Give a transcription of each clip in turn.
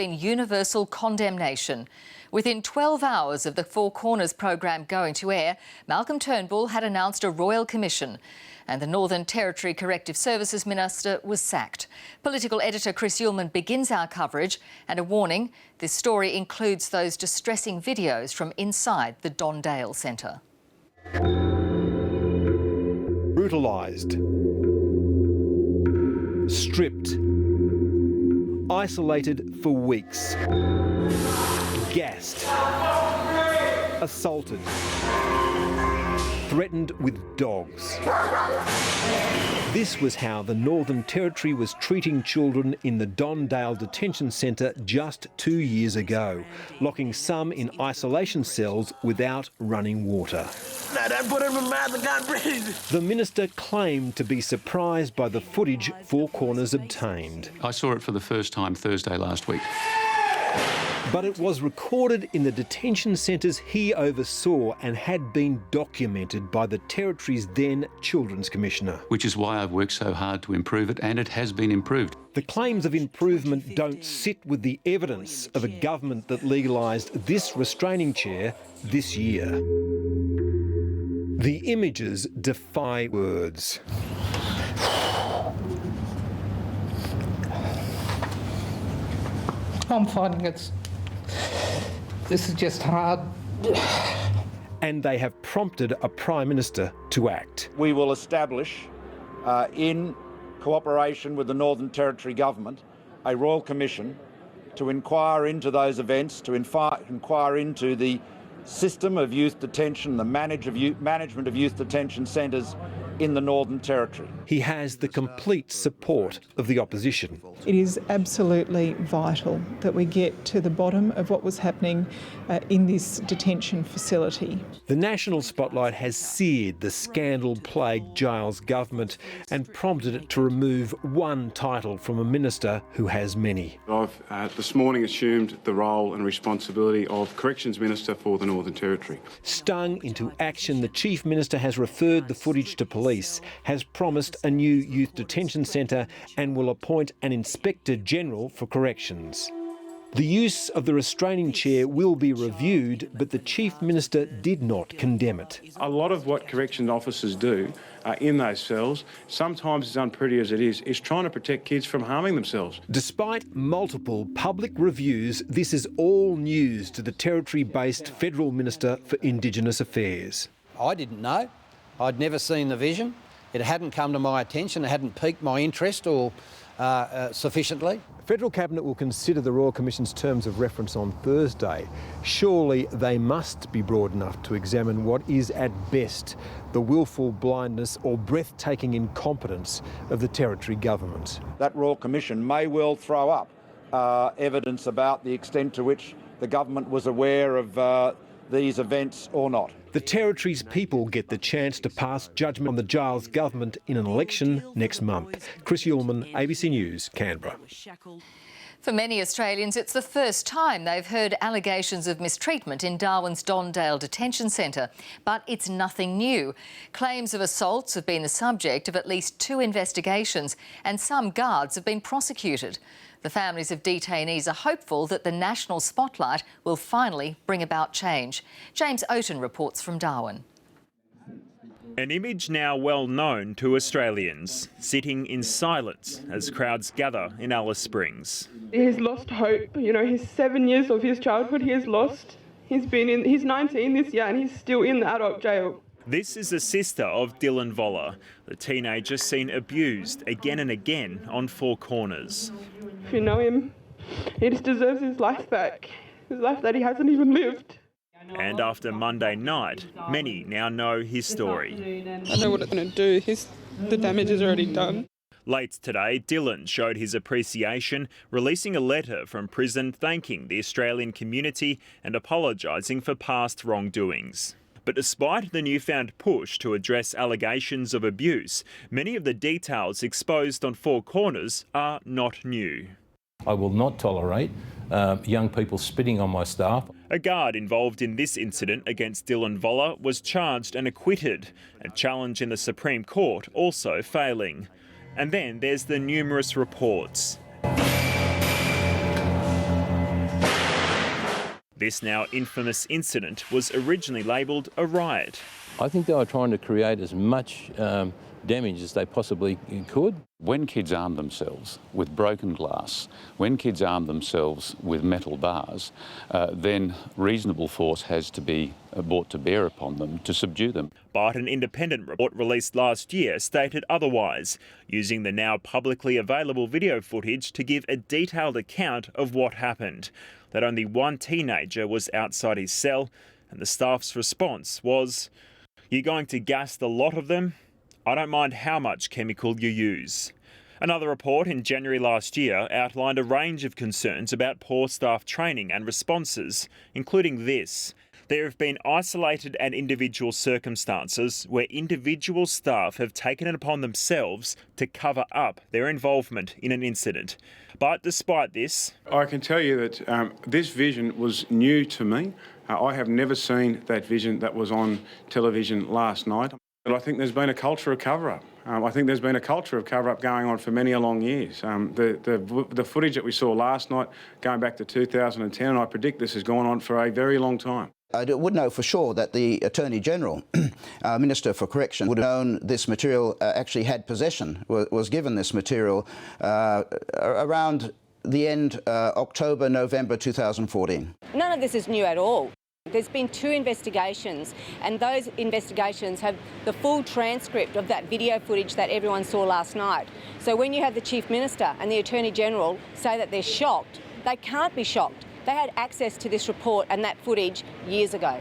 been universal condemnation. Within 12 hours of the Four Corners program going to air, Malcolm Turnbull had announced a royal commission and the Northern Territory Corrective Services Minister was sacked. Political editor Chris Uhlmann begins our coverage, and a warning, this story includes those distressing videos from inside the Don Dale Centre. Brutalised, stripped, isolated for weeks, gassed, assaulted, threatened with dogs. This was how the Northern Territory was treating children in the Don Dale Detention Centre just 2 years ago, locking some in isolation cells without running water. No, don't put him in my mouth, I can't breathe. The minister claimed to be surprised by the footage Four Corners obtained. I saw it for the first time Thursday last week. But it was recorded in the detention centres he oversaw and had been documented by the Territory's then Children's Commissioner. Which is why I've worked so hard to improve it, and it has been improved. The claims of improvement don't sit with the evidence of a government that legalised this restraining chair this year. The images defy words. I'm finding this is just hard. And they have prompted a Prime Minister to act. We will establish, in cooperation with the Northern Territory Government, a Royal Commission to inquire into those events, to inquire into the system of youth detention, the management of youth detention centres in the Northern Territory. He has the complete support of the opposition. It is absolutely vital that we get to the bottom of what was happening in this detention facility. The national spotlight has seared the scandal-plagued Giles government and prompted it to remove one title from a minister who has many. I've this morning assumed the role and responsibility of Corrections Minister for the Northern Territory. Stung into action, the Chief Minister has referred the footage to police, has promised a new youth detention centre and will appoint an Inspector General for Corrections. The use of the restraining chair will be reviewed, but the Chief Minister did not condemn it. A lot of what correction officers do in those cells, sometimes as unpretty as it is trying to protect kids from harming themselves. Despite multiple public reviews, this is all news to the Territory-based Federal Minister for Indigenous Affairs. I didn't know. I'd never seen the vision. It hadn't come to my attention. It hadn't piqued my interest or sufficiently. Federal Cabinet will consider the Royal Commission's terms of reference on Thursday. Surely they must be broad enough to examine what is at best the willful blindness or breathtaking incompetence of the Territory government. That Royal Commission may well throw up evidence about the extent to which the government was aware of these events or not. The Territory's people get the chance to pass judgment on the Giles government in an election next month. Chris Uhlmann, ABC News, Canberra. For many Australians, it's the first time they've heard allegations of mistreatment in Darwin's Don Dale Detention Centre. But it's nothing new. Claims of assaults have been the subject of at least 2 investigations, and some guards have been prosecuted. The families of detainees are hopeful that the national spotlight will finally bring about change. James Oaten reports from Darwin. An image now well known to Australians, sitting in silence as crowds gather in Alice Springs. He's lost hope. You know, his 7 years of his childhood he has lost. He's 19 this year and he's still in the adult jail. This is a sister of Dylan Voller, the teenager seen abused again and again on Four Corners. If you know him, he just deserves his life back, his life that he hasn't even lived. And after Monday night, many now know his story. I know what it's going to do. The damage is already done. Late today, Dylan showed his appreciation, releasing a letter from prison thanking the Australian community and apologising for past wrongdoings. But despite the newfound push to address allegations of abuse, many of the details exposed on Four Corners are not new. I will not tolerate young people spitting on my staff. A guard involved in this incident against Dylan Voller was charged and acquitted, a challenge in the Supreme Court also failing. And then there's the numerous reports. This now infamous incident was originally labelled a riot. I think they were trying to create as much damage as they possibly could. When kids arm themselves with broken glass, when kids arm themselves with metal bars, then reasonable force has to be brought to bear upon them to subdue them. But an independent report released last year stated otherwise, using the now publicly available video footage to give a detailed account of what happened. That only one teenager was outside his cell, and the staff's response was, "You're going to gas the lot of them? I don't mind how much chemical you use." Another report in January last year outlined a range of concerns about poor staff training and responses, including this. There have been isolated and individual circumstances where individual staff have taken it upon themselves to cover up their involvement in an incident. But despite this, I can tell you that this vision was new to me. I have never seen that vision that was on television last night. But I think there's been a culture of cover-up. I think there's been a culture of cover-up going on for many a long years. The footage that we saw last night, going back to 2010, and I predict this has gone on for a very long time. I would know for sure that the Attorney General, Minister for Correction, would have known this material actually had possession, was given this material around the end October, November 2014. None of this is new at all. There's been 2 investigations, and those investigations have the full transcript of that video footage that everyone saw last night. So when you have the Chief Minister and the Attorney General say that they're shocked, they can't be shocked. They had access to this report and that footage years ago.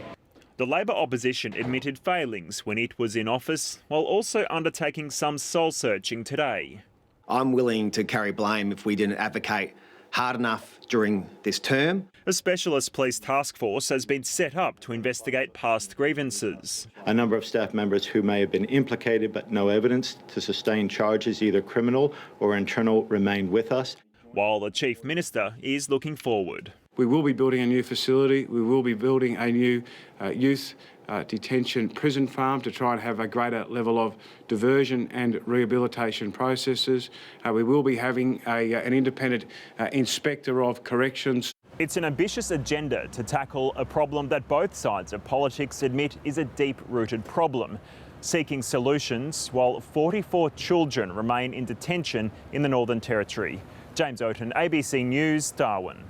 the Labor opposition admitted failings when it was in office, while also undertaking some soul-searching today. I'm willing to carry blame if we didn't advocate hard enough during this term. A specialist police task force has been set up to investigate past grievances. A number of staff members who may have been implicated but no evidence to sustain charges, either criminal or internal, remain with us. While the Chief Minister is looking forward. We will be building a new facility. We will be building a new youth detention prison farm to try and have a greater level of diversion and rehabilitation processes. We will be having an independent inspector of corrections. It's an ambitious agenda to tackle a problem that both sides of politics admit is a deep-rooted problem, seeking solutions while 44 children remain in detention in the Northern Territory. James Oaten, ABC News, Darwin.